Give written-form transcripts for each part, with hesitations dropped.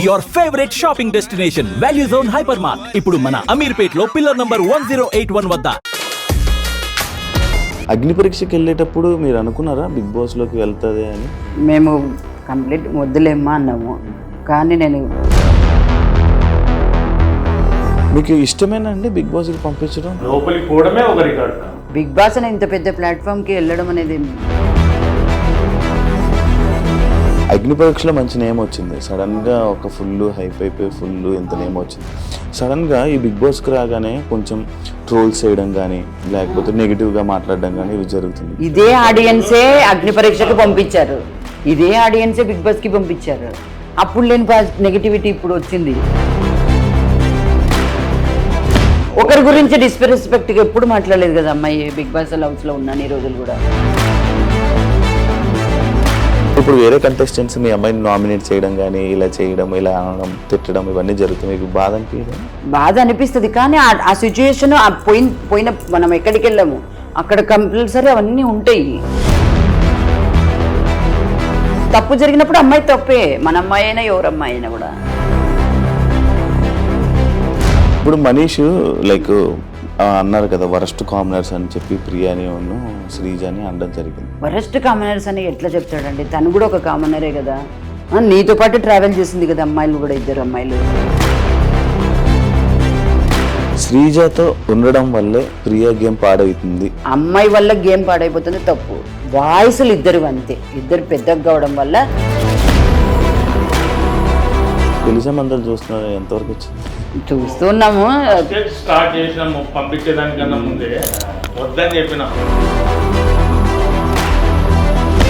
Your favourite shopping destination value zone hyper mart ఇప్పుడు మన అమీర్పేట్ లో పిల్లర్ నంబర్ 1081 వద్ద. అగ్ని పరీక్షకి వెళ్ళేటప్పుడు మీరు అనుకున్నారా బిగ్ బాస్ లోకి వెళ్తుంది అని? మేము కంప్లీట్ వద్దులేమ్మా అన్నాము, కానీ నేను మీకు ఇష్టమేనా అండి బిగ్ బాస్కి పంపించడం? లోపలికి పోవడమే ఒక రికార్డ్. బిగ్ బాస్ అని ఇంత పెద్ద ప్లాట్ఫామ్కి వెళ్ళడం అనేది అగ్ని పరీక్షలో మంచి నేమ్ వచ్చింది, సడన్గా ఒక ఫుల్ హైప్ అయిపోయి ఫుల్ ఇంత నేమ్ వచ్చింది. సడన్గా ఈ బిగ్ బాస్కి రాగానే కొంచెం ట్రోల్స్ చేయడం కానీ లేకపోతే నెగిటివ్గా మాట్లాడడం కానీ ఇవి జరుగుతుంది. ఇదే ఆడియన్సే అగ్ని పరీక్షకి పంపించారు, ఇదే ఆడియన్సే బిగ్ బాస్కి పంపించారు. అప్పుడు లేని నెగిటివిటీ ఇప్పుడు వచ్చింది. ఒకరి గురించి డిస్రెస్పెక్ట్గా ఎప్పుడు మాట్లాడలేదు కదా అమ్మాయి. బిగ్ బాస్ హౌస్లో ఉన్నాను ఈ రోజులు కూడా. ఇప్పుడు వేరే కంటెస్టెంట్స్ మీ అమ్మాయిని నామినేట్ చేయడం కానీ ఇలా చేయడం, ఇలా అనడం, తిట్టడం ఇవన్నీ జరుగుతుంది. మీకు బాధ అనిపించదు? బాధ అనిపిస్తుంది, కానీ ఆ సిచ్యుయేషన్ పోయిన మనం ఎక్కడికి వెళ్ళాము అక్కడ కంపల్సరీ అవన్నీ ఉంటాయి. తప్పు జరిగినప్పుడు అమ్మాయి తప్పే, మన అమ్మాయి అయినా ఎవరు అమ్మాయి అయినా కూడా. ఇప్పుడు మనీష్ లైక్ అన్నారు కదా వరస్ట్ కామనర్స్ అని చెప్పి ప్రియాని శ్రీజాని అనడం జరిగింది. వరస్ట్ కామనర్స్ అని ఎట్లా చెప్తాడండి? తను కూడా ఒక కామనరే కదా, నీతో పాటు ట్రావెల్ చేసింది కదా అమ్మాయిలు కూడా, ఇద్దరు అమ్మాయిలు. శ్రీజాతో ఉండడం వల్లే ప్రియా గేమ్ పాడవుతుంది. అమ్మాయి వల్ల గేమ్ పాడైపోతుంది తప్పు. వాయిస్లు ఇద్దరు అంతే, ఇద్దరు పెద్దగా కావడం వల్ల. తెలుసా అందరు చూస్తున్నారు, ఎంతవరకు వచ్చింది చూస్తున్నాము. స్టార్ట్ చేసినాము పంపించేదానికన్నా ముందే వద్దని చెప్పిన.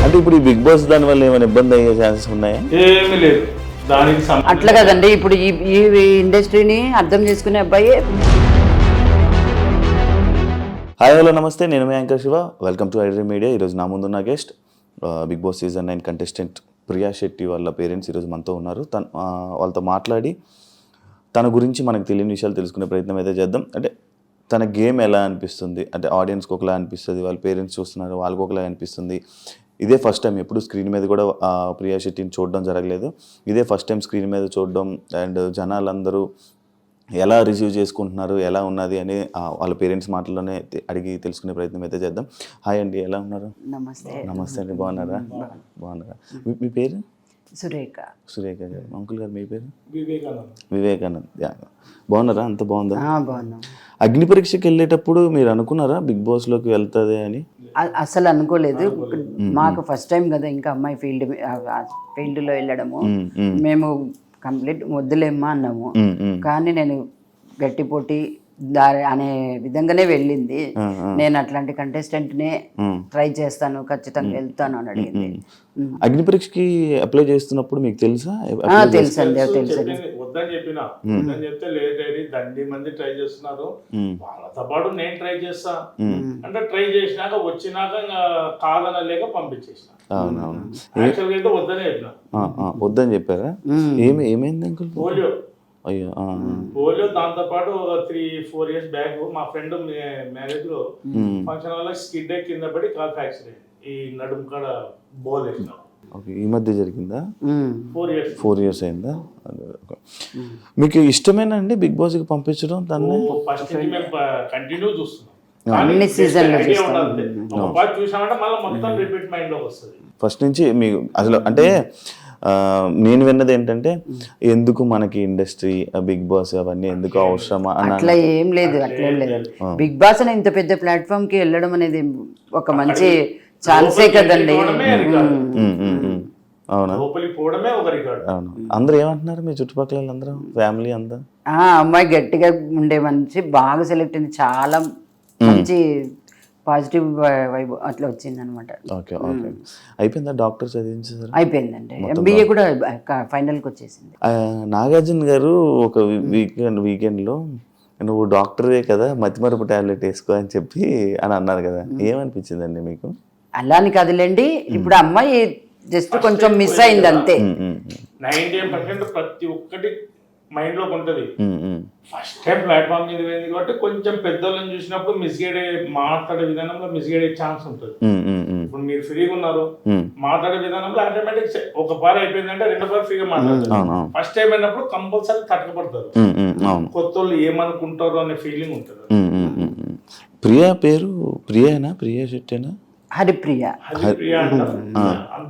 అంటే ఇప్పుడు ఈ బిగ్ బాస్ దాని వల్ల ఏమైనా ఇబ్బంది అయ్యే ఛాన్సెస్ ఉన్నాయా? ఏమీ లేదు దానికి. అట్లా కదండి, ఇప్పుడు ఈ ఇండస్ట్రీని అర్థం చేసుకునే అబ్బాయి. హాయ్ హలో నమస్తే, నేను మీ anchor Shiva. Welcome to iDream media. ఈరోజు నా ముందున్న guest big boss season 9 contestant Priya Shetty వాళ్ళ పేరెంట్స్ ఈరోజు మనతో ఉన్నారు. వాళ్ళతో మాట్లాడి తన గురించి మనకు తెలియని విషయాలు తెలుసుకునే ప్రయత్నం అయితే చేద్దాం. అంటే తన గేమ్ ఎలా అనిపిస్తుంది, అంటే ఆడియన్స్కి ఒకలా అనిపిస్తుంది, వాళ్ళ పేరెంట్స్ చూస్తున్నారు వాళ్ళకి ఒకలా అనిపిస్తుంది. ఇదే ఫస్ట్ టైం, ఎప్పుడు స్క్రీన్ మీద కూడా ప్రియా శెట్టిని చూడడం జరగలేదు. ఇదే ఫస్ట్ టైం స్క్రీన్ మీద చూడడం. అండ్ జనాలందరూ ఎలా రిసీవ్ చేసుకుంటున్నారు, ఎలా ఉన్నది అని వాళ్ళ పేరెంట్స్ మాటల్లోనే అడిగి తెలుసుకునే ప్రయత్నం అయితే చేద్దాం. హాయ్ అండి, ఎలా ఉన్నారు? నమస్తే. నమస్తే అండి, బాగున్నారా? బాగున్నారా? మీ పేరు? సురేఖ. సురేఖ గారు. అంకుల్ గారు మీ పేరు? వివేకానంద్. వివేకానంద్. బాగున్నారా? అంత బాగుందా? బాగున్నాం. అగ్ని పరీక్షకి వెళ్ళేటప్పుడు మీరు అనుకున్నారా బిగ్ బాస్ లోకి వెళ్తుంది అని? అసలు అనుకోలేదు. మాకు ఫస్ట్ టైం కదా, ఇంకా అమ్మాయి ఫీల్డ్లో వెళ్ళడము. మేము కంప్లీట్ వద్దులేమ్మా అన్నాము, కానీ నేను గట్టి పోటీ అనే విధంగానే వెళ్ళింది. నేను అట్లాంటి కంటెస్టెంట్నే ట్రై చేస్తాను, ఖచ్చితంగా వెళ్తాను అని అడిగింది. అగ్ని పరీక్షకి అప్లై చేస్తున్నప్పుడు మీకు తెలుసా? తెలుసండి, తెలుసు. వద్దని చెప్పిన, వద్దని చెప్తే లేదు దండి మంది ట్రై చేస్తున్నారు, వాళ్ళతో పాటు నేను ట్రై చేస్తా అంటే ట్రై చేసినాక వచ్చినాక కాదనలేక పంపించేసిన. అవునవును, యాక్చువల్గా అయితే వద్దనే చెప్పిన. వద్దని చెప్పారా? ఏమైంది అంకుల్? పోలియో. అయ్యో. పోలియో. దాంతో పాటు 3-4 years బ్యాక్ మా ఫ్రెండ్ మ్యారేజ్ లో ఫంక్షన్ వల్ల స్కిడ్ కింద పడి కాల్ ఫ్రాక్చర్ అయింది. ఈ నడుము కాడ బోల్ వేసిన. ఈ మధ్య జరిగిందా? 4 years అయిందా? మీకు ఇష్టమేనా అండి బిగ్ బాస్ కి పంపించడం? దాన్ని ఫస్ట్ మేము కంటిన్యూ చూస్తున్నాం, అన్ని సీజన్లు చూసామంటే మళ్ళీ మొత్తం రిపీట్ మైండ్ లోకి వస్తుంది. ఫస్ట్ నుంచి మీకు అసలు అంటే నేను విన్నది ఏంటంటే ఎందుకు మనకి ఇండస్ట్రీ, బిగ్ బాస్ అవన్నీ ఎందుకు అవసరమా? అట్లా ఏం లేదు, అట్లా ఏం లేదు. బిగ్ బాస్ అని ఇంత పెద్ద ప్లాట్ఫామ్ కి వెళ్ళడం అనేది ఒక మంచి ఛాన్సే కదండి. అవునా? లోపలికి పోవడమే ఒక రికార్డ్. అవును. అందరూ ఏమంటున్నారు మీ చుట్టుపక్కల అందరూ, ఫ్యామిలీ అంతా? అమ్మాయి గట్టిగా ఉండే మంచి బాగా సెలెక్ట్ అయింది, చాలా మంచి పాజిటివ్ వైబ్ అట్లా వచ్చింది అనమాట. Okay okay. అయిపోయిందా డాక్టర్ చదివించారు? అయిపోయిందండి, MBA కూడా ఫైనల్కి వచ్చేసింది. నాగార్జున గారు ఒక వీకెండ్లో నువ్వు డాక్టరే కదా, మతిమరుపు టాబ్లెట్ వేసుకో అని చెప్పి అని అన్నారు కదా, ఏమనిపించిందండి మీకు? అలా అని కదలండి, ఇప్పుడు అమ్మాయి జస్ట్ కొంచెం మిస్ అయింది అంతే. 90% ప్రతి ఒక్కటి మైండ్ లోకి ఉంటది. ఉమ్, ఉమ్, ఫస్ట్ టైం ప్లాట్ఫామ్ మీద పోయింది కాబట్టి కొంచెం పెద్దోళ్ళని చూసినప్పుడు మాట్లాడే విధానంలో మిస్గైడ్ అయ్యే ఛాన్స్ ఉంటుంది. ఉమ్, ఉమ్, ఉమ్, ఇప్పుడు మీరు ఫ్రీగా ఉన్నారు, ఉమ్. మాట్లాడే విధానంలో ఆటోమేటిక్ ఒక పార అయిపోయిందంటే రెండో పార ఫ్రీగా మాట్లాడతారు. అవును, అవును. ఫస్ట్ టైం అయినప్పుడు కంపల్సరీ తట్టకపడతారు. ఉమ్, ఉమ్, అవును. కొత్త వాళ్ళు ఏమనుకుంటారు అనే ఫీలింగ్ ఉంటుంది. ఉమ్, ఉమ్, ఉమ్, ఉమ్. ప్రియా పేరు ప్రియేనా? ప్రియా శెట్టేనా? హరిప్రియ. అది ప్రియా అంటారు.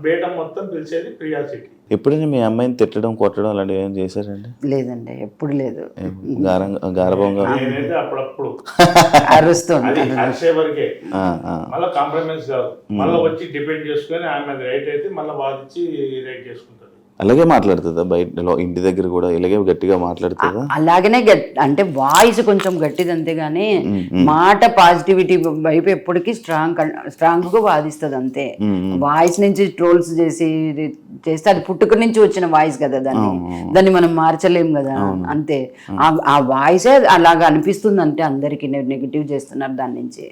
బేట మొత్తం పిలిచేది ప్రియా శెట్టి. ఎప్పుడైనా మీ అమ్మాయిని తిట్టడం కొట్టడం అలాంటివి ఏమైనా చేశారండి? లేదండి, ఎప్పుడు లేదు. గారభంగా నేనైతే అప్పుడప్పుడు అరుస్తుంది. అది అరిసే వరకే, మళ్ళీ కాంప్రమైజ్ కాదు. మళ్ళీ వచ్చి డిపెండ్ చేసుకొని ఆమె రైట్ అయితే మళ్ళీ వాదించి రైట్ చేసుకుంటారు. అలాగే మాట్లాడుతుందా? బయట ఇంటి దగ్గర కూడా ఇలాగే గట్టిగా మాట్లాడుతుందా? అలాగనే అంటే వాయిస్ కొంచెం గట్టిది అంతేగాని మాట పాజిటివిటీ వైపు ఎప్పటికీ స్ట్రాంగ్ గా వాదిస్తుంది అంతే. వాయిస్ నుంచి ట్రోల్స్ చేస్తే అది పుట్టుక నుంచి వచ్చిన వాయిస్ కదా, దాన్ని మనం మార్చలేం కదా, అంతే. ఆ వాయిసే అలాగా అనిపిస్తుంది అంటే అందరికి నెగిటివ్ చేస్తున్నారు దాని నుంచి.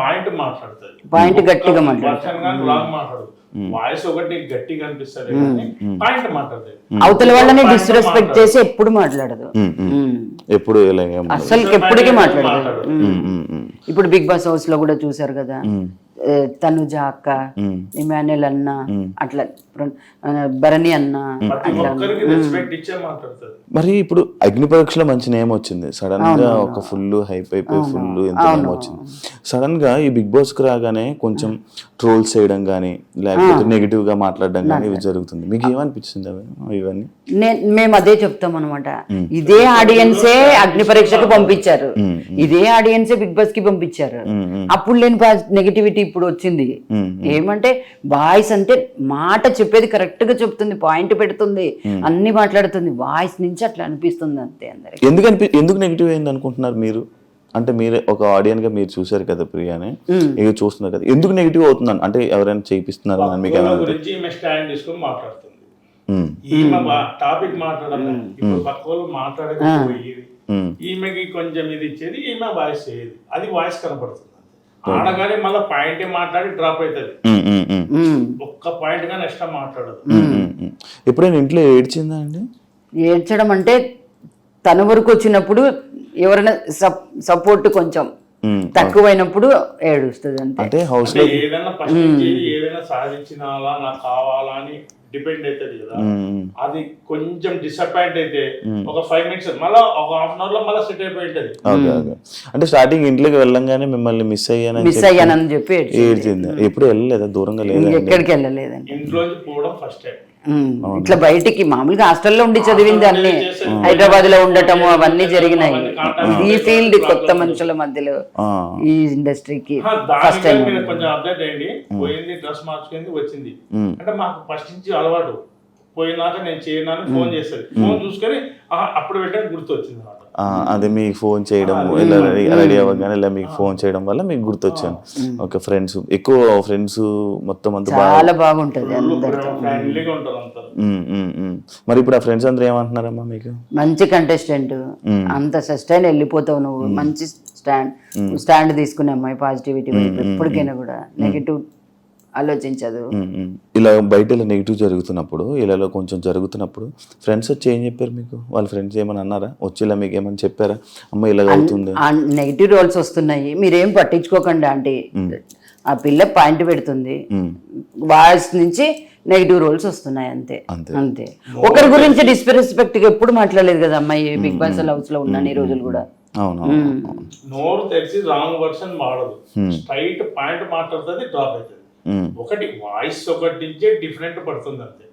పాయింట్ మాట్లాడుతుంది, పాయింట్ గట్టిగా మాట్లాడుతుంది. వాయిస్ ఒకటి గట్టిగా అనిపిస్తుంది, పాయింట్ మాట్లాడుతుంది. అవతల వాళ్ళని డిస్రెస్పెక్ట్ చేసి ఎప్పుడు మాట్లాడదు, ఎప్పుడు అసలు ఎప్పటికీ మాట్లాడదు. ఇప్పుడు బిగ్ బాస్ హౌస్ లో కూడా చూసారు కదా, తనుజ అక్క, ఇమాన్యుల్ అన్న, అట్లా భరణి అన్న, మరి ఇప్పుడు అగ్ని పరీక్షలో మంచి నేమ్ వచ్చింది. సడన్ గా ఒక ఫుల్ హైప్ అయిపోయి ఫుల్ ఎంత నేమ్ వచ్చింది. సడన్ గా ఈ బిగ్ బాస్ కు రాగానే కొంచెం ట్రోల్స్ చేయడం గానీ లేకపోతే నెగిటివ్ గా మాట్లాడడం గానీ ఇవి జరుగుతుంది. మీకు ఏమనిపించింది ఇవన్నీ? మేము అదే చెప్తాం అనమాట. ఇదే ఆడియన్సే అగ్ని పరీక్షకు పంపించారు, ఇదే ఆడియన్సే బిగ్ బాస్ కి పంపించారు. అప్పుడు లేని నెగిటివిటీ ఇప్పుడు వచ్చింది. ఏమంటే వాయిస్ అంటే మాట చెప్పేది కరెక్ట్ గా చెప్తుంది, పాయింట్ పెడుతుంది, అన్ని మాట్లాడుతుంది. వాయిస్ నుంచి అట్లా అనిపిస్తుంది అంతే అందరికి. ఎందుకు నెగిటివ్ అయింది అనుకుంటున్నారు మీరు? అంటే మీరే ఒక ఆడియన్స్ గా మీరు చూసారు కదా ప్రియాని, ఇక చూస్తున్నారు కదా, ఎందుకు నెగిటివ్ అవుతుందని? అంటే ఎవరైనా చేయిస్తున్నారు గురించి స్టాండ్ తీసుకొని మాట్లాడుతుంది. ఈమె టాపిక్ మాట్లాడాలి, ఇప్పుడు పక్క వాళ్ళు మాట్లాడకపోయేది, ఈమెకి కొంచెం ఇది ఇచ్చేది, ఈమె వాయిస్ చేయదు, అది వాయిస్ కనపడుతుంది. ఆడగానే మళ్ళీ పాయింట్ మాట్లాడి డ్రాప్ అవుతుంది, ఒక్క పాయింట్ గా నెక్స్ట్ మాట్లాడదు. ఎప్పుడైనా ఇంట్లో ఏడ్చిందా అండి? ఏడ్చడం అంటే తన వరకు వచ్చినప్పుడు ఎవరైనా సపోర్ట్ కొంచెం తక్కువైనప్పుడు ఏడుస్తుంది అంతే. అంటే హౌస్ లో ఏదైనా ఫస్ట్ ఏదైనా సాధించినాలా నాకు కావాలా అని డిపెండ్ అవుతుంది కదా, అది కొంచెం డిసప్పాయింట్ అయితే ఒక 5 minutes మళ్ళీ ఒక హాఫ్ అన్ అవర్ లో మళ్ళీ సెట్ అయిపోయి ఉంటది. అంటే స్టార్టింగ్ ఇంట్లోకి వెళ్ళంగానే మిమ్మల్ని మిస్ అయ్యానని చెప్పి ఏడ్చింది. ఎప్పుడు వెళ్ళలేదా? దూరంగా లేదా? ఎక్కడికి వెళ్ళలేదండి. ఇంట్లోంచి పోవడం ఫస్ట్ టైం. ఇట్లా బయటికి మామూలుగా హాస్టల్లో ఉండి చదివింది అన్ని, హైదరాబాద్ లో ఉండటము అవన్నీ జరిగినాయి. ఈ ఫీల్డ్ కొత్త మనుషుల మధ్యలో ఈ ఇండస్ట్రీకి ఫస్ట్ టైం. కొంచెం అప్డేట్ అయ్యింది, పోయింది, డ్రెస్ మార్చుకుంది, వచ్చింది. అంటే మాకు ఫస్ట్ నుంచి అలవాటు, పోయినాక నేను చేయను ఫోన్ చేస్తుంది, ఫోన్ చూసుకొని అప్పుడు పెట్టాను గుర్తు వచ్చింది అన్నమాట. అదే మీకు ఫోన్ చేయడం, ఇలా రెడీ అవ్వగానే ఇలా మీకు ఫోన్ చేయడం వల్ల మీకు గుర్తొచ్చాను. ఓకే, ఫ్రెండ్స్ ఎక్కువ ఫ్రెండ్స్ మొత్తం అంతా చాలా బాగుంటది, మరి ఇప్పుడు ఆ ఫ్రెండ్స్ అందరూ ఏమంటున్నారమ్మా మీకు? మంచి కంటెస్టెంట్, అంత సస్టైన్ వెళ్ళిపోతావు నువ్వు, మంచి స్టాండ్ తీసుకునే అమ్మాయి, పాజిటివిటీ ఎప్పటికైనా కూడా నెగిటివ్ ఆలోచించదు. ఇలా బయట ఇలా నెగిటివ్ జరుగుతున్నప్పుడు, ఇలా కొంచెం జరుగుతున్నప్పుడు ఫ్రెండ్స్ వచ్చి ఏం చెప్పారు మీకు? వాళ్ళ ఫ్రెండ్స్ ఏమని అన్నారా? వచ్చి ఇలా మీకు ఏమని చెప్పారా? అమ్మ ఇలా అవుతుంది, నెగిటివ్ రోల్స్ వస్తున్నాయి, మీరేం పట్టించుకోకండి ఆంటీ, ఆ పిల్ల పాయింట్ పెడుతుంది, వాయిస్ నుంచి నెగిటివ్ రోల్స్ వస్తున్నాయి అంతే అంతే. ఒకరి గురించి డిస్రెస్పెక్ట్ గా ఎప్పుడు మాట్లాడలేదు కదా అమ్మాయి బిగ్ బాస్ హౌస్ లో ఉన్న రోజులు కూడా. నోరు తెరిచి రాంగ్ వర్షన్ వాడదు, స్ట్రైట్ పాయింట్ మాట్లాడుతుంది, డ్రాప్ అవుతుంది. ఒకటి వాయిస్ ఒకటి నుంచే డిఫరెంట్ పడుతుంది అంతే.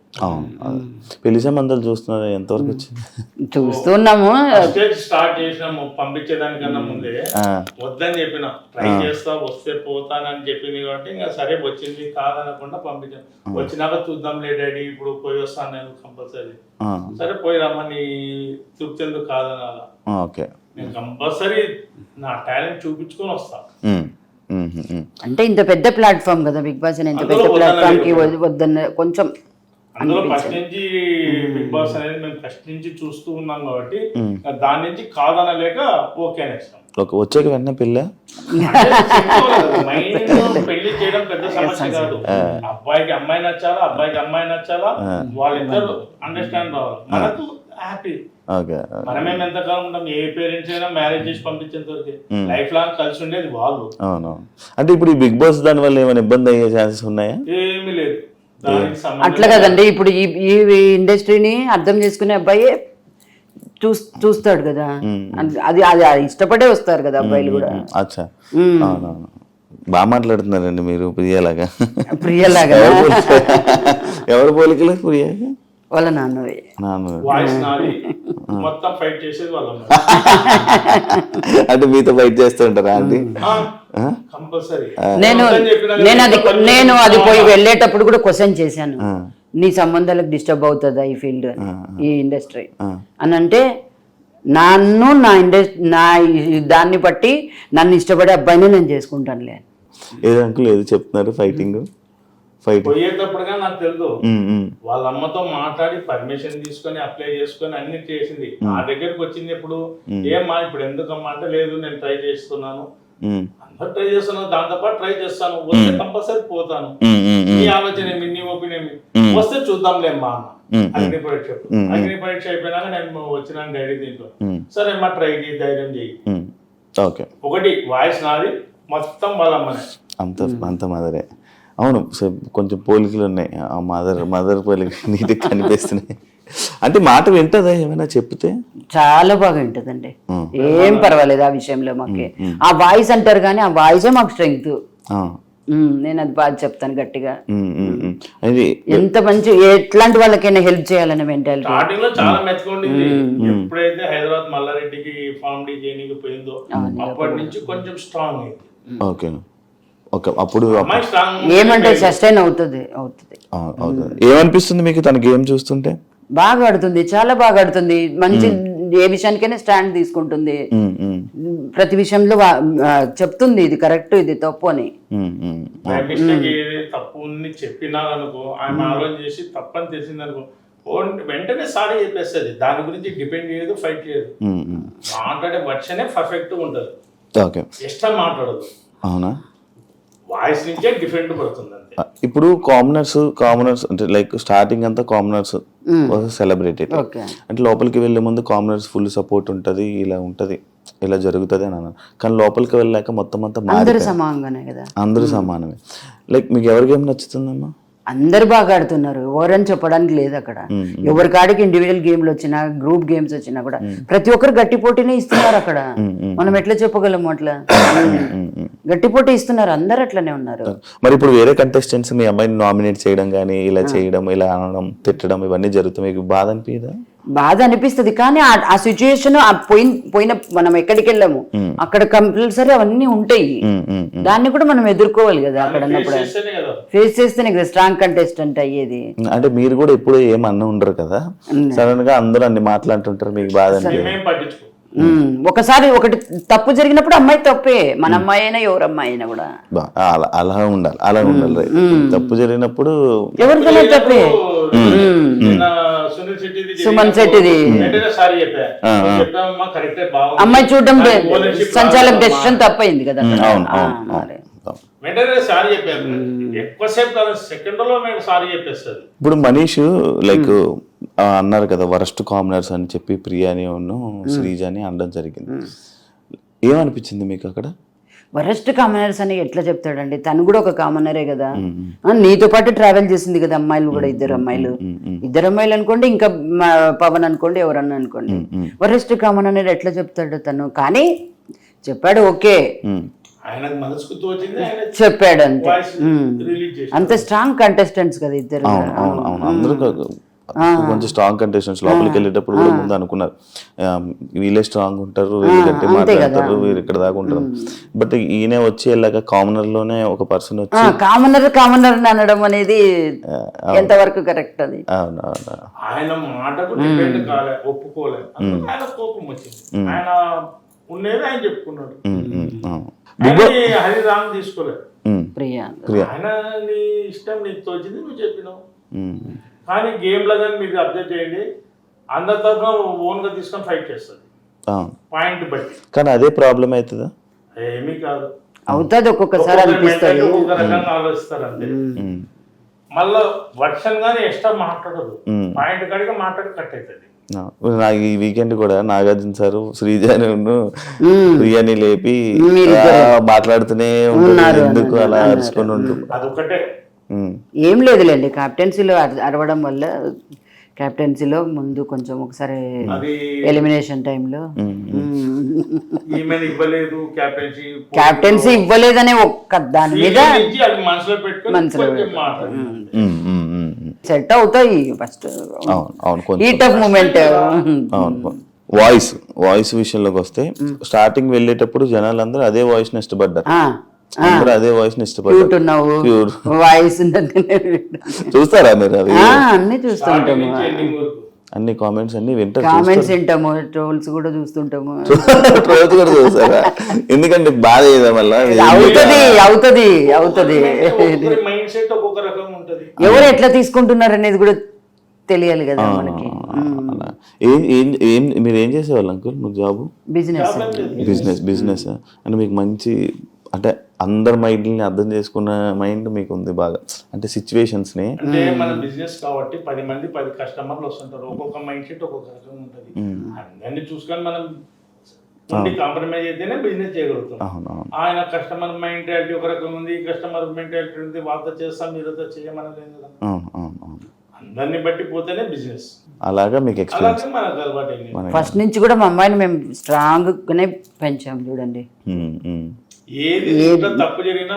పెళ్లి సంబంధాలు చూస్తున్నారా? ఎంతవరకు వచ్చింది? చూస్తున్నాము, స్టార్ట్ చేసినాము. పంపించేదానికన్నా ముందే వద్దని చెప్పిన, ట్రై చేస్తా, వస్తే పోతానని చెప్పింది కాబట్టి ఇంకా సరే వచ్చింది కాదనకుండా పంపించాను. వచ్చినాక చూద్దాం లే డాడీ, ఇప్పుడు పోయి వస్తాను నేను కంపల్సరీ. సరే పోయి రమ్మని, తృప్తి ఎందుకు కాదనాలా, నేను కంపల్సరీ నా టాలెంట్ చూపించుకొని వస్తా. అంటే ఇంత పెద్ద ప్లాట్ఫామ్ కదా బిగ్ బాస్, ఇంత పెద్ద ప్లాట్ఫామ్ కి వద్దన్న కొంచెం. అందులో ఫస్ట్ నుంచి బిగ్ బాస్ అనేది మేము ఫస్ట్ నుంచి చూస్తూ ఉన్నాం కాబట్టి దాని నుంచి కాదనలేక ఓకే అనేస్తాం. వచ్చాక వెంటనే పెళ్ళి పెళ్లి చేయడం పెద్ద సమస్య కాదు. అబ్బాయికి అమ్మాయి నచ్చాలా, అబ్బాయికి అమ్మాయి నచ్చాలా, వాళ్ళిద్దరు అండర్స్టాండ్ రావాలి. మనకు హ్యాపీ. ఓకే. మనమేం ఎంతకాలం ఉంటాం, ఏ పేరెంట్స్ అయినా మ్యారేజ్ చేసి పంపించేంత వరకు లైఫ్ లాంగ్ కలిసి ఉండేది వాళ్ళు. అవును. అంటే ఇప్పుడు ఈ బిగ్ బాస్ దాని వల్ల ఏమైనా ఇబ్బంది అయ్యే ఛాన్సెస్ ఉన్నాయా? ఏమీ లేదు దానికి సంబంధం. అట్లా కదండి, ఇప్పుడు ఈ ఇండస్ట్రీని అర్థం చేసుకునే అబ్బాయి చూస్తాడు కదా, అది అది ఇష్టపడే వస్తారు కదా అబ్బాయిలు కూడా. అచ్చా, అవునవును. బాగా మాట్లాడుతున్నారండి మీరు ప్రియలాగా. ప్రియలాగా ఎవరు పోలికలు ప్రియాగా? వాళ్ళ నాన్నవే. వాయిస్ నాది, మొత్తం ఫైట్ చేసేది వాళ్ళ అంటే మీతో ఫైట్ చేస్తుంటారా అండి? కంపల్సరీ. నేను అది పోయి వెళ్ళేటప్పుడు కూడా క్వశ్చన్ చేశాను, నీ సంబంధాలకు డిస్టర్బ్ అవుతుందా ఈ ఫీల్డ్, ఈ ఇండస్ట్రీ అని అంటే, నన్ను నా దాన్ని బట్టి నన్ను ఇష్టపడే అబ్బాయిని నేను చేసుకుంటానులే. ఏదో అంకుల్ ఏదో చెప్తున్నారు, ఫైటింగ్ పోయేటప్పుడుగా నాకు తెలుసు, వాళ్ళ అమ్మతో మాట్లాడి పర్మిషన్ తీసుకొని అప్లై చేసుకొని అన్ని చేసింది. నా దగ్గరకు వచ్చింది ఎప్పుడు, ఏమ్మా ఇప్పుడు ఎందుకమ్మా అంటే, లేదు నేను ట్రై చేస్తున్నాను, అందరు ట్రై చేస్తున్నాను, దాంతో పాటు ట్రై చేస్తాను, వస్తే కంపల్సరీ పోతాను, నీ ఆలోచన ఏమి, నీ ఒపీనియన్ వస్తే చూద్దాంలేమ్మా అన్న. అగ్ని పరీక్ష అయిపోయినాక నేను వచ్చినాను డాడీ దీంట్లో, సరే అమ్మా ట్రై చేయి, ధైర్యం చేయి. ఒకటి వాయిస్ నాది, మొత్తం వాళ్ళ అమ్మనే, అంత మదరే. అవును, కొంచెం పోలికలు ఉన్నాయి, ఆ మదర్ పోలికలు నీటికి కనిపిస్తున్నాయి. అంటే మాట వింటదా ఏమైనా చెప్తే? చాలా బాగా వింటదండి, ఏం పర్వాలేదు ఆ విషయంలో. మాకే ఆ వాయిస్ అంటారు కానీ ఆ వాయిసే మాకు స్ట్రెంగ్త్. నేను అది బాగా చెప్తాను గట్టిగా. ఎంత మంచి ఎట్లాంటి వాళ్ళకైనా హెల్ప్ చేయాలనే మెంటాలిటీ. స్టార్టింగ్ లో చాలా మెచ్చుకోండింది, ఎప్పుడైతే హైదరాబాద్ మల్లారెడ్డికి ఫార్మ్ డి చేయడానికి పోయిందో అప్పటి నుంచి కొంచెం స్ట్రాంగ్ అయింది. ఓకే, అప్పుడు ఏమంటే సస్టైన్ అవుతుంది. ఏమనిపిస్తుంది మీకు తన గేమ్ చూస్తుంటే? బాగా ఆడుతుంది, చాలా బాగా ఆడుతుంది. మంచి ఏ విషయానికైనా స్టాండ్ తీసుకుంటుంది, ప్రతి విషయంలో చెప్తుంది ఇది కరెక్ట్ ఇది తప్పు అని. తప్పు చెప్పినా అనుకో, ఆయన ఆలోచన చేసి తప్పని తెలిసింది అనుకో, వెంటనే సారీ చెప్పేస్తుంది. దాని గురించి డిపెండ్ చేయదు, ఫైట్ చేయదు. మాట్లాడే వర్షనే పర్ఫెక్ట్ ఉంటుంది, ఇష్టం మాట్లాడదు. అవునా? వాయిస్ నుంచే డిఫరెంట్ పడుతుంది అంతే. ఇప్పుడు కామనర్స్ అంటే లైక్ స్టార్టింగ్ అంతా కామనర్స్ సెలబ్రిటీ, అంటే లోపలికి వెళ్ళే ముందు కామనర్స్ ఫుల్ సపోర్ట్ ఉంటది, ఇలా ఉంటది, ఇలా జరుగుతుంది అని అన్నాను. కానీ లోపలికి వెళ్ళాక మొత్తం అంతా అందరూ సమానంగానే కదా, అందరూ సమానమే. లైక్ మీకు ఎవరి గేమ్ నచ్చుతుందమ్మా? అందరు బాగా ఆడుతున్నారు, ఎవరని చెప్పడానికి లేదు అక్కడ. ఎవరి కాడికి ఇండివిజువల్ గేమ్లు వచ్చినా, గ్రూప్ గేమ్స్ వచ్చినా కూడా ప్రతి ఒక్కరు గట్టి పోటీనే ఇస్తున్నారు అక్కడ. మనం ఎట్లా చెప్పగలము అట్లా? గట్టి పోటీ ఇస్తున్నారు, అందరు అట్లనే ఉన్నారు. మరి ఇప్పుడు వేరే కంటెస్టెంట్స్ మీ అమ్మాయిని నామినేట్ చేయడం కానీ, ఇలా చేయడం, ఇలా అనడం, తిట్టడం, ఇవన్నీ జరుగుతాయి, మీకు బాధ అనిపిదా? బాధ అనిపిస్తుంది, కానీ ఆ సిచ్యుయేషన్ పోయిన మనం ఎక్కడికి వెళ్ళాము అక్కడ కంపల్సరీ అవన్నీ ఉంటాయి, దాన్ని కూడా మనం ఎదుర్కోవాలి కదా. అక్కడ ఉన్నప్పుడు ఫేస్ చేస్తేనే కదా స్ట్రాంగ్ కంటెస్టెంట్ అయ్యేది. అంటే మీరు కూడా ఎప్పుడు ఏం అన్న ఉండరు కదా, సడన్ గా అందరూ అన్ని మాట్లాడుతుంటారు, మీకు బాధ అనిపిస్తుంది? ఒకసారి ఒకటి తప్పు జరిగినప్పుడు అమ్మాయి తప్పే, మన అమ్మాయి అయినా ఎవరు అమ్మాయి అయినా కూడా అలా ఉండాలి. తప్పు జరిగినప్పుడు ఎవరికైనా తప్పే. సుమన్ శెట్టిది అమ్మాయి చూడడం సంచాలక డెసిషన్ తప్పైంది కదా. వెంటనే సారీ చెప్పాను, ఎక్కువసేపు కాదు, సెకండ్లో మేము సారీ చెప్పేస్తుంది. ఇప్పుడు మనీష్ లైక్ అన్నారు కదా వరస్ట్ కామనర్స్ అని చెప్పి ప్రియాని శ్రీజ అని అనడం జరిగింది, ఏమనిపించింది మీకు అక్కడ? వరస్ట్ కామనర్స్ అని ఎట్లా చెప్తాడండి, తను కూడా ఒక కామనరే కదా. నీతో పాటు ట్రావెల్ చేసింది కదా అమ్మాయిలు కూడా, ఇద్దరు అమ్మాయిలు అనుకోండి, ఇంకా పవన్ అనుకోండి, ఎవరన్నా అనుకోండి. వరస్ట్ కామన్ అనేది ఎట్లా చెప్తాడు తను? కానీ చెప్పాడు, ఓకే చెప్పాడు అంతే. అంత స్ట్రాంగ్ కంటెస్టెంట్స్ కదా ఇద్దరు. అందరూ కొంచెం స్ట్రాంగ్ కంటెస్టెంట్స్. లోపలికి వెళ్ళేటప్పుడు కూడా ముందు అనుకున్నారు వీళ్ళే స్ట్రాంగ్ ఉంటారు, వీళ్ళు గట్టి మాట్లాడతారు, వీరు ఇక్కడ దాకా ఉంటారు. బట్ ఈయన వచ్చి వెళ్ళాక కామనర్ లోనే ఒక పర్సన్ వచ్చి కామనర్ అనడం అనేది ఎంతవరకు కరెక్ట్? అది ఆయన మాటకు డిపెండ్ కాలే, ఒప్పుకోలేదు, ఆయన కోపం వచ్చింది. ఆయన ఉండేది ఆయన చెప్పుకున్నాడు, హరిరామ్ తీసుకోలేదు. ఆయన నీ ఇష్టం, నీకు తోచింది నువ్వు చెప్పినావు. కానీ గేమ్ లో కానీ మీరు అబ్జర్వ్ చేయండి, అందరి తరఫున ఓన్ గా తీసుకొని ఫైట్ చేస్తుంది పాయింట్ బట్టి. కానీ అదే ప్రాబ్లం అవుతుందా? ఏమీ కాదు, అవుతుంది ఒక్కొక్కసారి, అనిపిస్తుంది ఒక్కొక్క రకంగా ఆలోచిస్తారు అంతే. మళ్ళా వర్షన్ గానీ ఎక్స్ట్రా మాట్లాడదు, పాయింట్ కాడిగా మాట్లాడి కట్ అవుతుంది. నాకు ఈ వీకెండ్ కూడా నాగార్జున సార్ శ్రీజాను ప్రియాని లేపి మాట్లాడుతూనే ఉంటారు, ఎందుకు అలా అరుచుకొని ఉంటుంది. అదొకటే ఏం లేదులేండి, కెప్టెన్సీలో అరవడం వల్ల కెప్టెన్సీలో ముందు కొంచెం ఒకసారి అది ఎలిమినేషన్ టైంలో ఈమెను ఇవ్వలేదు కెప్టెన్సీ ఇవ్వలేదనే ఒక్క దాని మీద అది మనసులో పెట్టుకొని మాట్లాడు. సెట్ అవుతాయి ఫస్ట్ అవును ఈ టఫ్ మూమెంట్. అవును, వాయిస్ విషయంలోకి వస్తే స్టార్టింగ్ వెళ్ళేటప్పుడు జనాలందరూ అదే వాయిస్ ని ఇష్టపడ్డారు, అందరూ అదే వాయిస్ ని ఇష్టపడ్డారు. వాయిస్ చూస్తారా మీరు అవి? అన్ని చూస్తుంటాము, అన్ని కామెంట్స్ అన్ని వింటారు, కామెంట్స్ వింటాము, ట్రోల్స్ కూడా చూస్తుంటాము. ట్రోల్స్ కూడా చూస్తారా? ఎందుకంటే బాధ ఏదా వల్ల అవుతుంది మైండ్ సెట్ ఒక్కొక్క రకంగా ఉంటది, ఎవరు ఎట్లా తీసుకుంటున్నారు అనేది కూడా తెలియాలి కదా మనకి. మీరు ఏం చేసేవాళ్ళు అంకుల్? నువ్వు జాబ్? బిజినెస్ అంటే మీకు మంచి, అంటే అందరి మైండ్ని అర్థం చేసుకున్న మైండ్ మీకు ఉంది బాగా, అంటే సిచ్యువేషన్స్ ని. అంటే మన బిజినెస్ కాబట్టి 10 మంది 10 కస్టమర్లు వస్తుంటారు, ఒక్కొక్క మైండ్ సెట్ ఒక్కొక్క రకంగా ఉంటది. అందరినీ చూసుకొని మనం కాంప్రమైజ్ అయితేనే బిజినెస్ చేయగలుగుతాం. ఆయన కస్టమర్ మెంటాలిటీ ఒక రకం ఉంది, ఈ కస్టమర్ మెంటాలిటీ ఉంది, వాళ్ళతో చేస్తాం మీరుతో చేయమని కదా. అందరిని బట్టి పోతేనే బిజినెస్. అలాగా మీకు ఎక్స్పీరియన్స్ మనకు అలవాటు. ఫస్ట్ నుంచి కూడా మా అమ్మాయిని మేము స్ట్రాంగ్ గానే పెంచాం చూడండి. ఏది తప్పు జరిగినా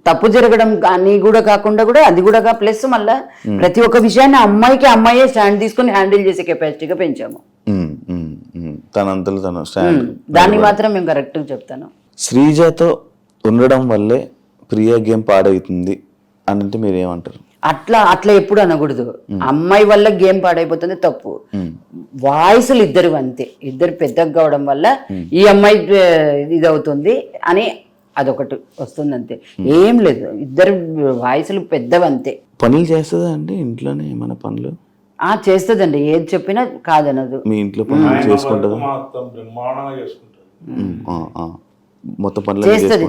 తప్పు జరగడం కానీ కూడా కాకుండా కూడా అది కూడా ప్లస్ మళ్ళా ప్రతి ఒక్క విషయాన్ని అమ్మాయే స్టాండ్ తీసుకొని హ్యాండిల్ చేసే కెపాసిటీగా పెంచాము. తనంతలో తన స్టాండ్, దాన్ని మాత్రం మేము కరెక్ట్ గా చెప్తాను. శ్రీజతో ఉండడం వల్లే ప్రియా గేమ్ పాడవుతుంది అని అంటే మీరు ఏమంటారు? అట్లా ఎప్పుడు అనకూడదు. అమ్మాయి వల్ల గేమ్ పాడైపోతుంది తప్పు. వాయిస్లు ఇద్దరు అంతే, ఇద్దరు పెద్దగా కావడం వల్ల ఈ అమ్మాయి ఇది అవుతుంది అని అదొకటి వస్తుంది అంతే, ఏం లేదు. ఇద్దరు వాయిస్లు పెద్దవంతే. పనులు చేస్తుందా అండి ఇంట్లోనే? ఏమైనా పనులు చేస్తుందండి, ఏది చెప్పినా కాదనదు. మీ ఇంట్లో పనులు చేసుకుంటుందా? మొత్తం పనులు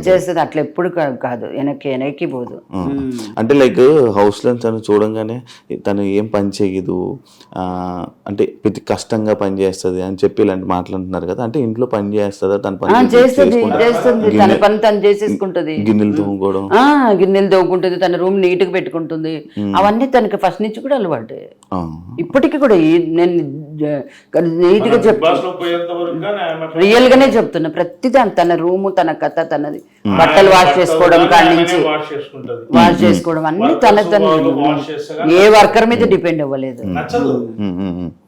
చేస్తుంది అట్లా ఎప్పుడు కాదు, వెనక్కి పోదు. అంటే లైక్ హౌస్ లో తను చూడంగానే తను ఏం పని చేయదు, అంటే ప్రతి కష్టంగా పని చేస్తుంది అని చెప్పి ఇలాంటి మాట్లాడుతున్నారు కదా, అంటే ఇంట్లో పని చేస్తుందా? తన పని చేస్తుంది, తన పని తను చేసేసుకుంటది. గిన్నెలు తోముకోవడం, గిన్నెలు తోముకుంటుంది, తన రూమ్ నీట్ గా పెట్టుకుంటుంది. అవన్నీ తనకి ఫస్ట్ నుంచి కూడా అలవాటు, ఇప్పటికి కూడా. నేను నీట్ గా చెప్తాను, రియల్ గానే చెప్తున్నా. ప్రతిదాని తన రూమ్, తన కథ, తనది బట్టలు వాష్ చేసుకోవడం కాడి నుంచి వాష్ చేసుకోవడం అన్ని తన ఏ వర్కర్ మీద డిపెండ్ అవ్వలేదు.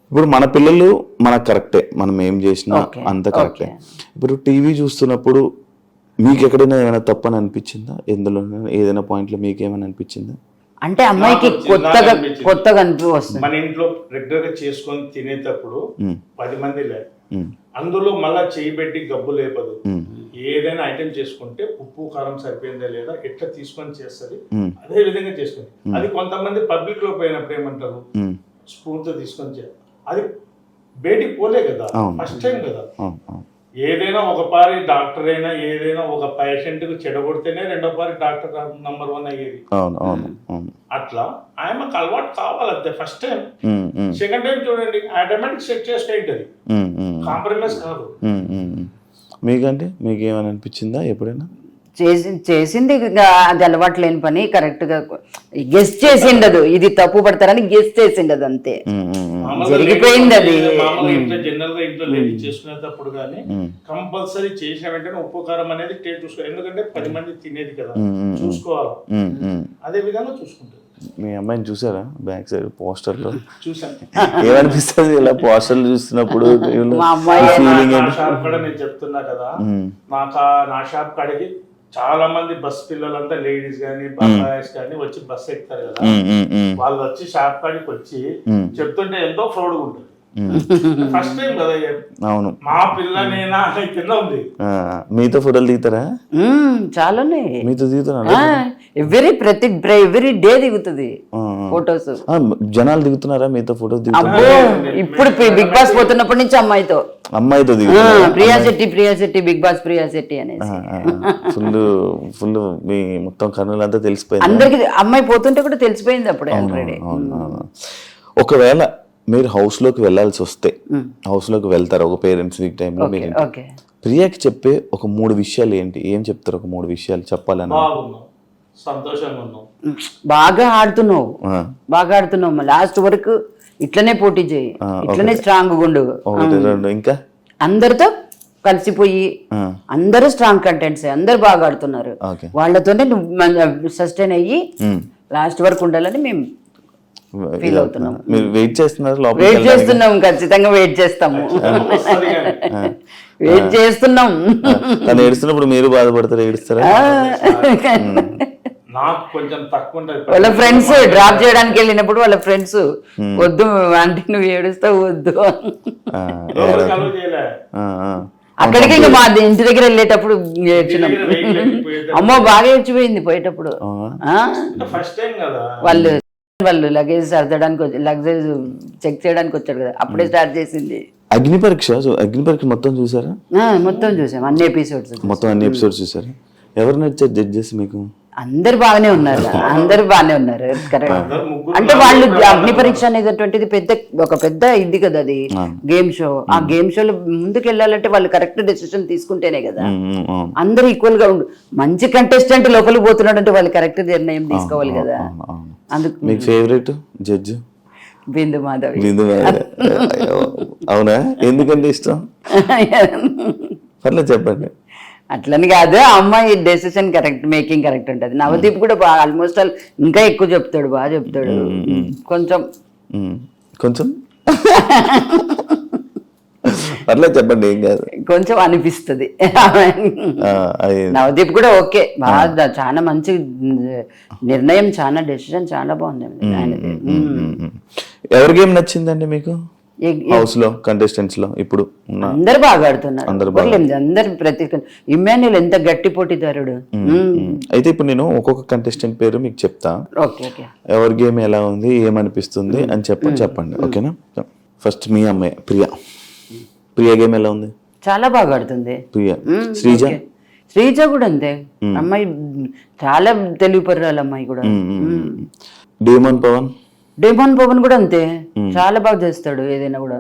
ఇప్పుడు మన పిల్లలు మనకు కరెక్టే, మనం ఏం చేసినా అంత కరెక్టే. ఇప్పుడు టీవీ చూస్తున్నప్పుడు మీకు ఎక్కడైనా ఏమైనా తప్పని అనిపించిందా? ఎందులో ఏదైనా పాయింట్ లో మీకు ఏమైనా అనిపించిందా? అంటే అమ్మాయికి కొత్తగా అనిపిస్తుంది. మన ఇంట్లో రెగ్యులర్ గా చేసుకొని తినేటప్పుడు 10 మంది లేదు, అందులో మళ్ళా చేయి పెట్టి గబ్బు లేపదు. ఏదైనా ఐటెం చేసుకుంటే ఉప్పు కారం సరిపోయిందా లేదా ఎట్లా తీసుకొని చేస్తుంది, అదే విధంగా చేసుకుంది. అది కొంతమంది పబ్లిక్ లో పోయినప్పుడు ఏమంటారు, స్పూన్ తో తీసుకొని చేయాలి. అది బయటికి పోలే కదా, ఫస్ట్ టైం కదా. ఏదైనా ఒక పారి డాక్టర్ అయినా ఏదైనా ఒక పేషెంట్ కు చెడగొడితేనే రెండో పారి డాక్టర్ నంబర్ 1 అయ్యేది. అట్లా ఆయనకు అలవాటు కావాలంతే. ఫస్ట్ టైం, సెకండ్ టైం చూడండి ఆటోమేటిక్ సెట్ చేసుకుంటది, కాంప్రమైజ్ కాదు. మీకంటే మీకు ఏమైనా అనిపించిందా ఎప్పుడైనా? చేసింది అది అలవాటు లేని పని, కరెక్ట్ గా గెస్ చేసిండదు, ఇది తప్పు పడతారని గెస్ చేసిండదు అంతే, జరిగిపోయింది అది. జనరల్ గా ఇంట్లో లేడీ చేసుకునేటప్పుడు కానీ కంపల్సరీ చేసిన వెంటనే ఉప్పు కారం అనేది టేస్ట్ చూసుకోవాలి, ఎందుకంటే 10 మంది తినేది కదా, చూసుకోవాలి. అదే విధంగా చూసుకుంటారు. మీ అమ్మాయిని చూసారా బ్యాక్ సైడ్ పోస్టర్ లో? చూసాను. ఏమనిపిస్తుంది ఇలా పోస్టర్లు చూస్తున్నప్పుడు? షాప్ కూడా నేను చెప్తున్నా కదా, నా షాప్ కాడికి చాలా మంది బస్ పిల్లలంతా లేడీస్ కానీ బాయ్స్ కానీ వచ్చి బస్ ఎక్కుతారు కదా, వాళ్ళు వచ్చి షాప్ కాడికి వచ్చి చెప్తుంటే ఎంతో ప్రౌడ్గా ఉంటుంది. ఫస్ట్ టైం కదా అవును. మా పిల్లనేనా అనే కింద ఉంది. మీతో ఫోటోలు దిగుతారా? చాలానే మీతో దిగుతున్నారా? ఎవ్రీ డే దిగుతుంది ఫొటోస్. జనాలు దిగుతున్నారా మీతో ఫోటోస్? అబ్బో ఇప్పుడు బిగ్ బాస్ పోతున్నప్పటి నుంచి అమ్మాయితో దిగుతున్నారు. ప్రియా శెట్టి బిగ్ బాస్ ప్రియా శెట్టి అనేసి ఫుల్ మీ మొత్తం కర్నూలంతా తెలిసిపోయింది అందరికి. అమ్మాయి పోతుంటే కూడా తెలిసిపోయింది అప్పుడే ఆల్రెడీ. ఒకవేళ మీరు హౌస్ లోకి వెళ్ళాల్సి వస్తే హౌస్ లోకి వెళ్తారు ఒక పేరెంట్స్ వీక్ టైంలో, మీరు ఓకే ప్రియాకి చెప్పే ఒక 3 విషయాలు ఏంటి? ఏం చెప్తారు? ఒక 3 విషయాలు చెప్పాలని. బాగున్నాం, సంతోషంగా ఉన్నాం, బాగా ఆడుతున్నావు లాస్ట్ వరకు ఇట్లనే పోటీ చేయి, ఇట్లనే స్ట్రాంగ్ గుండు, 1 2 ఇంకా అందరితో కలిసిపోయి అందరూ స్ట్రాంగ్ కంటెంట్స్, అందరు బాగా ఆడుతున్నారు, వాళ్ళతోనే సస్టైన్ అయ్యి లాస్ట్ వరకు ఉండాలని మేము ఫీల్ అవుతున్నాం. మీరు వెయిట్ చేస్తున్నారు? వెయిట్ చేస్తున్నాం, ఖచ్చితంగా వెయిట్ చేస్తాము. వెయిట్ చేస్తున్నాం. తను ఏడుస్తున్నప్పుడు మీరు బాధపడతారు? ఏడుస్తారా? నాకు కొంచెం తక్కువ ఉంటుంది. వాళ్ళ ఫ్రెండ్స్ డ్రాప్ చేయడానికి వెళ్ళినప్పుడు వాళ్ళ ఫ్రెండ్స్ వద్దు అంటే నువ్వు ఏడుస్తావు వద్దు, అక్కడికి ఇంకా మా ఇంటి దగ్గర వెళ్ళేటప్పుడు ఏడ్చినాం. అమ్మో బాగా ఏడ్చిపోయింది పోయేటప్పుడు. ఫస్ట్ టైం కదా వాళ్ళు లగేజ్ సర్దడానికి లగేజ్ చెక్ చేయడానికి వచ్చాడు కదా, అప్పుడే స్టార్ట్ చేసింది అగ్ని పరీక్ష. మొత్తం చూసారా? మొత్తం చూసాం, అన్ని ఎపిసోడ్స్ చూసారా? ఎవరు నచ్చారు జడ్జెస్ మీకు? అందరు బాగానే ఉన్నారు, కరెక్ట్. అంటే వాళ్ళు అగ్ని పరీక్ష అనేటువంటిది ఒక పెద్ద ఇది కదా, అది గేమ్ షో. ఆ గేమ్ షోలో ముందుకు వెళ్ళాలంటే వాళ్ళు కరెక్ట్ డెసిషన్ తీసుకుంటేనే కదా. అందరు ఈక్వల్ గా ఉండు. మంచి కంటెస్టెంట్ లోపలికి పోతున్నాడు అంటే వాళ్ళు కరెక్ట్ నిర్ణయం తీసుకోవాలి కదా. అందుకు మీకు ఫేవరెట్ జడ్జ్ బిందు మాధవి. అవునా? ఎందుకంటే ఇష్టం? పర్లేదు చెప్పండి. అట్లని కాదు, అమ్మాయి డెసిషన్ కరెక్ట్, మేకింగ్ కరెక్ట్ ఉంటుంది. నవదీప్ కూడా బాగా ఆల్మోస్ట్ ఇంకా ఎక్కువ చెప్తాడు, బాగా చెప్తాడు. కొంచెం పర్లేదు చెప్పండి, ఏం కాదు. కొంచెం అనిపిస్తుంది. నవదీప్ కూడా ఓకే, బాగా చాలా మంచి నిర్ణయం, చాలా డెసిషన్ చాలా బాగుంది ఆయనది. ఎవరి గేమ్ నచ్చిందండి మీకు హౌస్ లో కంటెస్టెంట్స్ లో? ఇప్పుడు అందరు బాగా ఆడుతున్నారు, అందరు ప్రతి ఇమ్మాన్యుల్ ఎంత గట్టి పోటీదారుడు. అయితే ఇప్పుడు నేను ఒక్కొక్క కంటెస్టెంట్ పేరు మీకు చెప్తా, ఎవరి గేమ్ ఎలా ఉంది, ఏమనిపిస్తుంది అని చెప్పండి, ఓకేనా? ఫస్ట్ మీ అమ్మాయి ప్రియా గేమ్ ఎలా ఉంది? చాలా బాగా ఆడుతుంది ప్రియా. శ్రీజ కూడా అంతే, అమ్మాయి చాలా తెలివిపర్రాలు అమ్మాయి కూడా. డేమన్ పవన్ కూడా అంతే, చాలా బాగా చేస్తాడు ఏదైనా కూడా.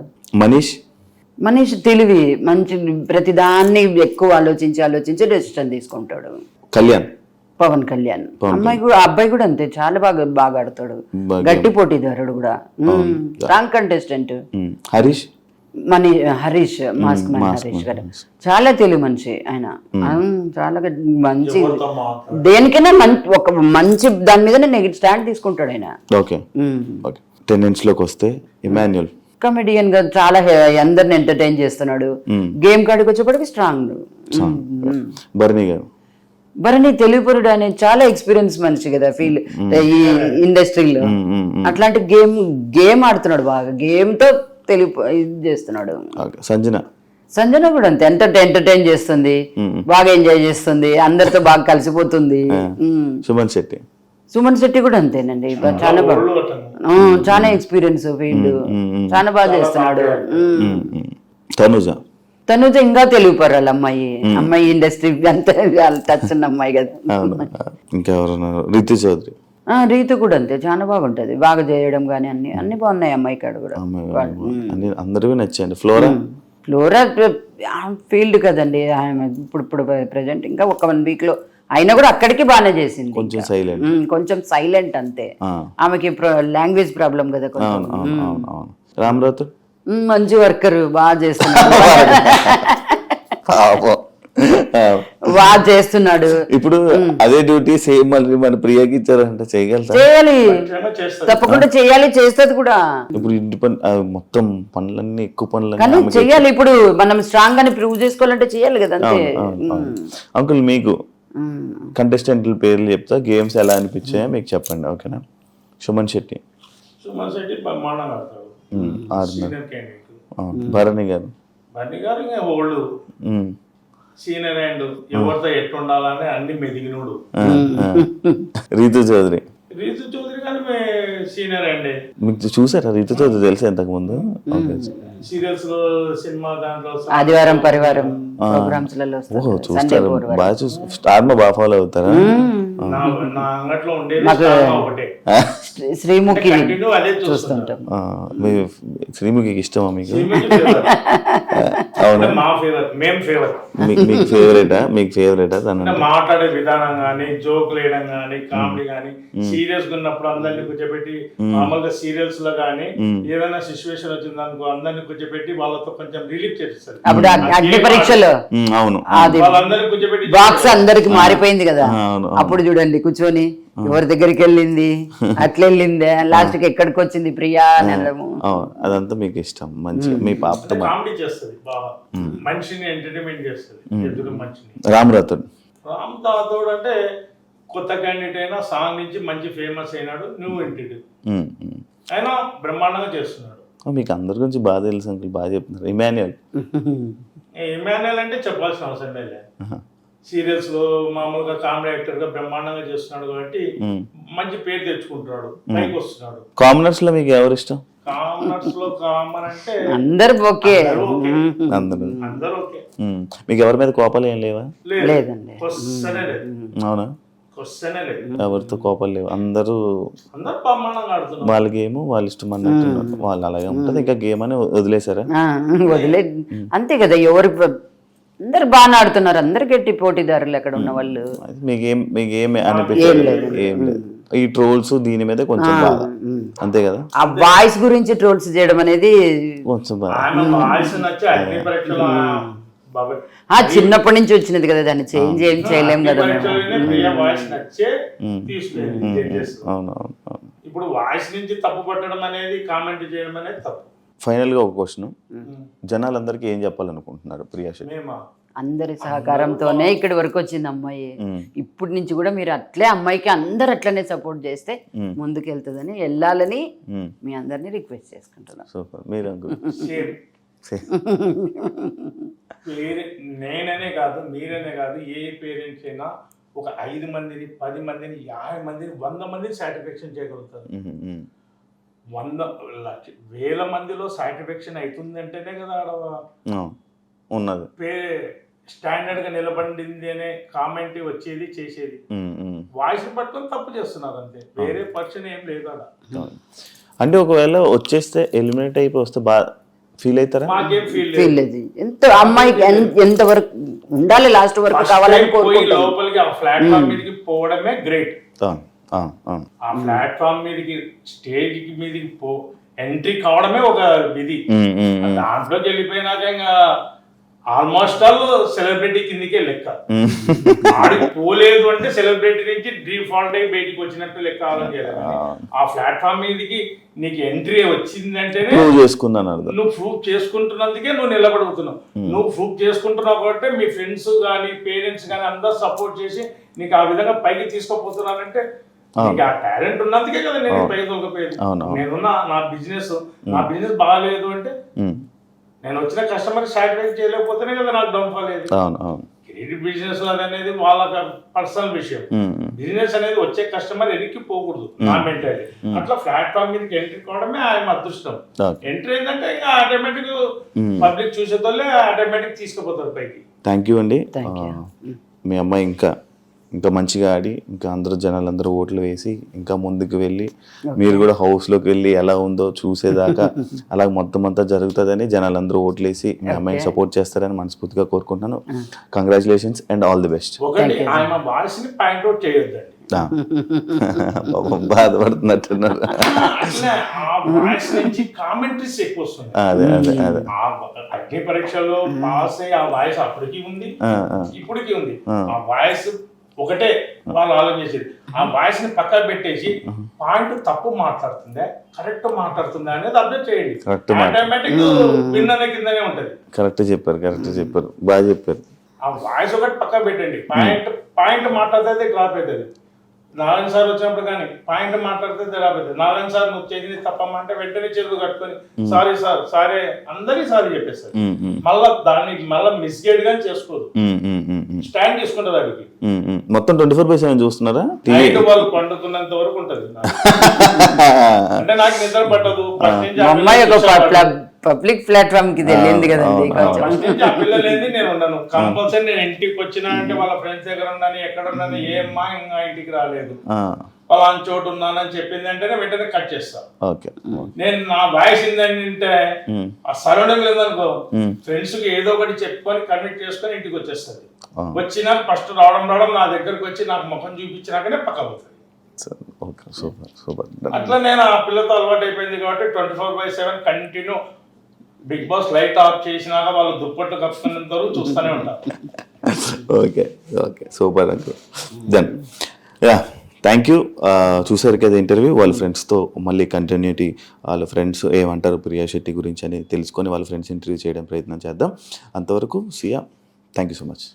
మనీష్ తెలివి, మంచి ప్రతిదాన్ని ఎక్కువ ఆలోచించి డెసిషన్ తీసుకుంటాడు. పవన్ కళ్యాణ్ అబ్బాయి కూడా అంతే, చాలా బాగా ఆడతాడు, గట్టి పోటీదారుడు కూడా, strong contestant. Harish mask Harish గారు చాలా తెలివి మనిషి ఆయన, చాలా మంచి దేనికైనా ఒక మంచి దాని మీద స్టాండ్ తీసుకుంటాడు ఆయన. టెండెన్స్ లోకి వస్తే ఇమాన్యుల్ కమెడియన్ గా చాలా అందరిని ఎంటర్టైన్ చేస్తున్నాడు. గేమ్ కాడికి వచ్చేప్పటికి స్ట్రాంగ్. భరణి తెలివిపరుడు అనే చాలా ఎక్స్పీరియన్స్ మనిషి కదా ఫీల్ ఈ ఇండస్ట్రీలో. అట్లాంటి గేమ్ ఆడుతున్నాడు బాగా, గేమ్ తో ఇది చేస్తున్నాడు. సంజన కూడా అంతే, ఎంటర్టైన్ చేస్తుంది, బాగా ఎంజాయ్ చేస్తుంది, అందరితో బాగా కలిసిపోతుంది. సుమన్ శెట్టి కూడా అంతేనండి, చాలా బాగా, చాలా ఎక్స్పీరియన్స్ ఫీల్డ్, చాలా బాగా చేస్తున్నాడు. తనుజ ఇంకా తెలివిపరాలి అమ్మాయి ఇండస్ట్రీ అంతా టచ్ ఉన్న అమ్మాయి కదా. రీతు కూడా అంతే, చాలా బాగుంటది, బాగా చేయడం కానీ అన్ని బాగున్నాయి అమ్మాయి కాడ కూడా. అందరూ నచ్చండి. ఫ్లోరా ఫీల్డ్ కదండి ఇప్పుడు ప్రెసెంట్, ఇంకా ఒక 1 వీక్ లో అయినా కూడా అక్కడికి బాగానే చేసింది. కొంచెం సైలెంట్ అంతే, ఆమెకి లాంగ్వేజ్ ప్రాబ్లం కదా కొంచెం. మంచి వర్కర్, బాగా చేస్తున్నాడు, బాగా చేస్తున్నాడు. ఇప్పుడు అదే డ్యూటీ సేమ్ మళ్ళీ మన ప్రియాకి ఇచ్చారంటే చేయాలి, తప్పకుండా చేయాలి, చేస్తుంది కూడా. ఇప్పుడు ఇంటి పని మొత్తం పనులన్నీ ఎక్కువ పనులు కానీ చెయ్యాలి. ఇప్పుడు మనం స్ట్రాంగ్ అని ప్రూవ్ చేసుకోవాలంటే చేయాలి కదా అంతే. అంకుల్ మీకు కంటెస్టెంట్ల పేర్లు చెప్తా, గేమ్స్ ఎలా అనిపించాయో మీకు చెప్పండి, ఓకేనా? సుమన్ శెట్టి అవును భరణి గారు. బండి గారు ఇంకా ఓల్డ్ ఉమ్. సీనియర్ అండ్ ఎవరితో ఎట్టుండాలని అన్ని మెదిగినోడు. రీతు చౌదరి. రీతు చౌదరి కానీ సీనియర్ అండి. మీకు చూసారా రీతు చౌదరి తెలుసా ఇంతకు ముందు? సీరియల్స్ లో సినిమా దాంట్లో ఆదివారం పరివారం ప్రోగ్రామ్స్ లలో ఓహో చూస్తారు, బాగా చూస్తారు. స్టార్ మా బాగా ఫాలో అవుతారా? నా అంగట్లో ఉండేది స్టార్ ఒకటే. శ్రీముఖి కంటిన్యూ అదే చూస్తుంటాం. మీ శ్రీముఖికి ఇష్టమా మీకు? అవునా? మా ఫేవరెట్, మేము ఫేవరెట్. మీకు ఫేవరెటా? మీకు ఫేవరెటా తను? మాట్లాడే విధానం గానీ, జోక్ వేయడం గానీ, కామెడీ గానీ, సీరియస్ గా ఉన్నప్పుడు అందరిని కూర్చోబెట్టి, మామూలుగా సీరియల్స్ లో గానీ ఏదైనా సిచ్యువేషన్ వచ్చింది అనుకో అందరిని కూర్చోబెట్టి వాళ్ళతో కొంచెం రిలీఫ్ చేస్తారు. అప్పుడు అగ్ని పరీక్షలో అవును వాళ్ళందరినీ కూర్చోబెట్టి బాక్స్ అందరికి మారిపోయింది కదా, అప్పుడు చూడండి కూర్చొని ఎవరి దగ్గరికి వెళ్ళింది, అట్లా వెళ్ళిందే, లాస్ట్ కి ఎక్కడికి వచ్చింది ప్రియా అని అనడము. అదంతా మీకు ఇష్టం. మంచి మీ పాపతో కామెడీ చేస్తుంది బాగా, మనిషిని ఎంటర్టైన్మెంట్ చేస్తుంది. ఎదురు మనిషిని. రామ్ రాథోడ్. రామ్ రాథోడ్ అంటే కొత్త క్యాండిడేట్ అయినా సాంగ్ నుంచి మంచి ఫేమస్ అయినాడు. న్యూ ఎంటిటీ అయినా బ్రహ్మాండంగా చేస్తున్నాడు. మీకు అందరి గురించి బాగా తెలుసు అంకుల్, బాగా చెప్తున్నారు. ఇమాన్యుయల్. ఇమాన్యుయల్ అంటే చెప్పాల్సిన అవసరం లేదు. సీరియల్స్ లో మామూలుగా కామెడీ యాక్టర్ గా బ్రహ్మాండంగా చేస్తున్నాడు కాబట్టి మంచి పేరు తెచ్చుకుంటున్నాడు, పైకి వస్తున్నాడు. కామనర్స్ లో మీకు ఎవరు ఇష్టం? కామనర్స్ లో కామన్ అంటే అందరు ఓకే, అందరూ ఓకే. మీకు ఎవరి మీద కోపాలు ఏం లేవా? లేదండి. క్వశ్చనే లేదు. అవునా? క్వశ్చనే లేదు. ఎవరితో కోపాలు లేవు, అందరూ బ్రహ్మాండంగా ఆడుతున్నారు. వాళ్ళ గేమ్ వాళ్ళ ఇష్టం అన్నట్టున్నారు. వాళ్ళు అలాగే ఉంటుంది. ఇంకా గేమ్ అని వదిలేసారా? వదిలే అంతే కదా. ఎవరు అందరు బాగా ఆడుతున్నారు, అందరు గట్టి పోటీదారులు అక్కడ ఉన్న వాళ్ళు. మీకేం అనిపించలేదు? ఏం లేదు. ఈ ట్రోల్స్ దీని మీద కొంచెం బాధ అంతే కదా. ఆ వాయిస్ గురించి ట్రోల్స్ చేయడం అనేది కొంచెం బాధ. చిన్నప్పటి నుంచి వచ్చినది కదా, దాన్ని చేంజ్ ఏం చేయలేం కదా. అవునవును. ఇప్పుడు వాయిస్ నుంచి తప్పు పట్టడం అనేది, కామెంట్ చేయడం అనేది తప్పు. ఫైనల్ గా ఒక క్వశ్చన్, జనాలందరికీ ఏం చెప్పాలనుకుంటున్నారు ప్రియా శెట్టి? అందరి సహకారంతోనే ఇక్కడి వరకు వచ్చింది అమ్మాయి. ఇప్పటి నుంచి కూడా మీరు అట్లే అమ్మాయికి అందరు అట్లనే సపోర్ట్ చేస్తే ముందుకు వెళ్తుందని, వెళ్ళాలని మీ అందరినీ రిక్వెస్ట్ చేసుకుంటున్నాను. సూపర్. మీరు నేననే కాదు, మీరనే కాదు, ఏ పేరెంట్స్ అయినా ఒక 5 మందిని 10 మందిని 50 మందిని 100 మందిని సాటిస్ఫాక్షన్ చేయగలుగుతారు. 100,000 మందిలో సాటిస్ఫాక్షన్ అవుతుందంటేనే కదా ఆడ ఉన్నది స్టాండర్డ్ గా నిలబడింది అనే కామెంట్ వచ్చేది, చేసేది. వాయిస్ పట్టుకొని తప్పు చేస్తున్నారు అంతే, వేరే పర్సన్ ఏం లేదు అలా. అంటే ఒకవేళ వచ్చేస్తే ఎలిమినేట్ అయిపోయి వస్తే బాగా ఫీల్ అవుతారా? మాకేం ఫీల్ లేదు. ఎంత అమ్మాయికి ఎంత వరకు ఉండాలి, లాస్ట్ వరకు కావాలని లోపలికి ఆ ప్లాట్ఫామ్ మీదకి పోవడమే గ్రేట్. ఆ ప్లాట్ఫామ్ మీదకి, స్టేజ్ మీదకి ఎంట్రీ కావడమే ఒక విధి. దాంట్లోకి వెళ్ళిపోయినాక ఇంకా ఆల్మోస్ట్ ఆల్ సెలబ్రిటీ కిందకే లెక్క. ఆడికి పోలేదు అంటే సెలబ్రిటీ నుంచి డిఫాల్ట్ అయి బయటికి వచ్చినట్టు లెక్క ఆలోచించాలి. ఆ ప్లాట్ఫామ్ మీదకి నీకు ఎంట్రీ వచ్చిందంటేనే నువ్వు ప్రూఫ్ చేసుకుంటున్నందుకే నువ్వు నిలబడుతున్నావు. నువ్వు ప్రూఫ్ చేసుకుంటున్నావు కాబట్టి మీ ఫ్రెండ్స్ కానీ పేరెంట్స్ కానీ అందరూ సపోర్ట్ చేసి నీకు ఆ విధంగా పైకి తీసుకోపోతున్నానంటే నీకు ఆ టాలెంట్ ఉన్నందుకే కదా నేను పైకి తొలకపోయేది. నేనున్నా నా బిజినెస్ బాగాలేదు అంటే నేను వచ్చిన కస్టమర్ సాటిస్ఫై చేయలేకపోతేనే కదా నాకు డౌన్ఫాల్ అయ్యేది. క్రెడిట్ బిజినెస్ అనేది వాళ్ళ పర్సనల్ విషయం. బిజినెస్ అనేది వచ్చే కస్టమర్ ఎన్నికి పోకూడదు నా మెంటాలిటీ. అట్లా ప్లాట్ఫామ్ మీదకి ఎంట్రీ కావడమే ఆయన అదృష్టం. ఎంట్రీ ఏంటంటే ఇంకా ఆటోమేటిక్ పబ్లిక్ చూసేతోళ్ళే ఆటోమేటిక్ తీసుకుపోతారు పైకి. థ్యాంక్ యూ అండి. మీ అమ్మాయి ఇంకా మంచిగా ఆడి ఇంకా అందరూ జనాలందరూ ఓట్లు వేసి ఇంకా ముందుకు వెళ్ళి మీరు కూడా హౌస్లోకి వెళ్ళి ఎలా ఉందో చూసేదాకా అలా మొత్తం అంతా జరుగుతుందని జనాలందరూ ఓట్లు వేసి మీ అమ్మాయిని సపోర్ట్ చేస్తారని మనస్ఫూర్తిగా కోరుకుంటున్నాను. Congratulations and all the best. బాధపడుతున్నట్టున్నారు. అదే అదే అదే అగ్ని పరీక్షలో పాస్ అయ్యి ఆ వాయిస్ అప్పటికి ఉంది, ఇప్పటికీ ఉంది. ఆ వాయిస్ ఒకటే వాళ్ళు ఆలోచించేది. ఆ వాయిస్ ని పక్కన పెట్టేసి పాయింట్ తప్పు మాట్లాడుతుందా కరెక్ట్ మాట్లాడుతుందా అనేది అప్డేట్ చేయండి. ఆటోమేటిక్ విన్నర్ కిందనే ఉంటది. కరెక్ట్ చెప్పారు బాగా చెప్పారు. ఆ వాయిస్ ఒకటి పక్కన పెట్టండి, పాయింట్ మాట్లాడితే డ్రాప్ అవుతుంది. నారాయణ సార్ వచ్చినప్పుడు కానీ పాయింట్ మాట్లాడితే తెరాపోతుంది. నారాయణ సార్ నువ్వు చేసింది తప్పమంటే వెంటనే చేతులు కట్టుకొని సారీ సార్ సారీ అందరికీ సారీ చెప్పేస్తారు. మళ్ళా దాన్ని మళ్ళీ మిస్గైడ్ గా చేసుకోదు, స్టాండ్ తీసుకుంటది వాడికి. మొత్తం 24/7 చూస్తున్నారా? నైట్ వాళ్ళు పండుతున్నంత వరకు ఉంటది. అంటే నాకు నిద్ర పట్టదు. మా అమ్మాయి ఒక పబ్లిక్ ప్లాట్ఫామ్ కి వెళ్ళింది కదండి. ఆ పిల్లలేంది నేను ఉండను. కంపల్సరీ నేను ఇంటికి వచ్చినా అంటే వాళ్ళ ఫ్రెండ్స్ దగ్గర ఉన్నాను, ఎక్కడ ఉన్నాను, ఏమ్మా ఇంకా ఇంటికి రాలేదు, పలానా చోటు ఉన్నానని చెప్పింది అంటేనే వెంటనే కట్ చేస్తా. నేను నా వాయిస్ ఏంటంటే ఆ సరౌండింగ్ లేదనుకో, ఫ్రెండ్స్ కి ఏదో ఒకటి చెప్పుకొని కనెక్ట్ చేసుకొని ఇంటికి వచ్చేస్తుంది. వచ్చినా ఫస్ట్ రావడం నా దగ్గరకు వచ్చి నాకు ముఖం చూపించినాకనే పక్క పోతుంది. అట్లా నేను ఆ పిల్లతో అలవాటు అయిపోయింది కాబట్టి 24/7 continue. Bigg Boss light off చేసినాక వాళ్ళు దుప్పట్టు కప్పుకున్నంత వరకు చూస్తూనే ఉంటారు. Okay okay super uncle. Then ya thank you. చూసారు కదా ఇంటర్వ్యూ. వాళ్ళ ఫ్రెండ్స్తో మళ్ళీ కంటిన్యూటీ, వాళ్ళ ఫ్రెండ్స్ ఏమంటారు ప్రియా శెట్టి గురించి అని తెలుసుకొని వాళ్ళ ఫ్రెండ్స్ ఇంటర్వ్యూ చేయడం ప్రయత్నం చేద్దాం. అంతవరకు సియా, థ్యాంక్ యూ సో మచ్.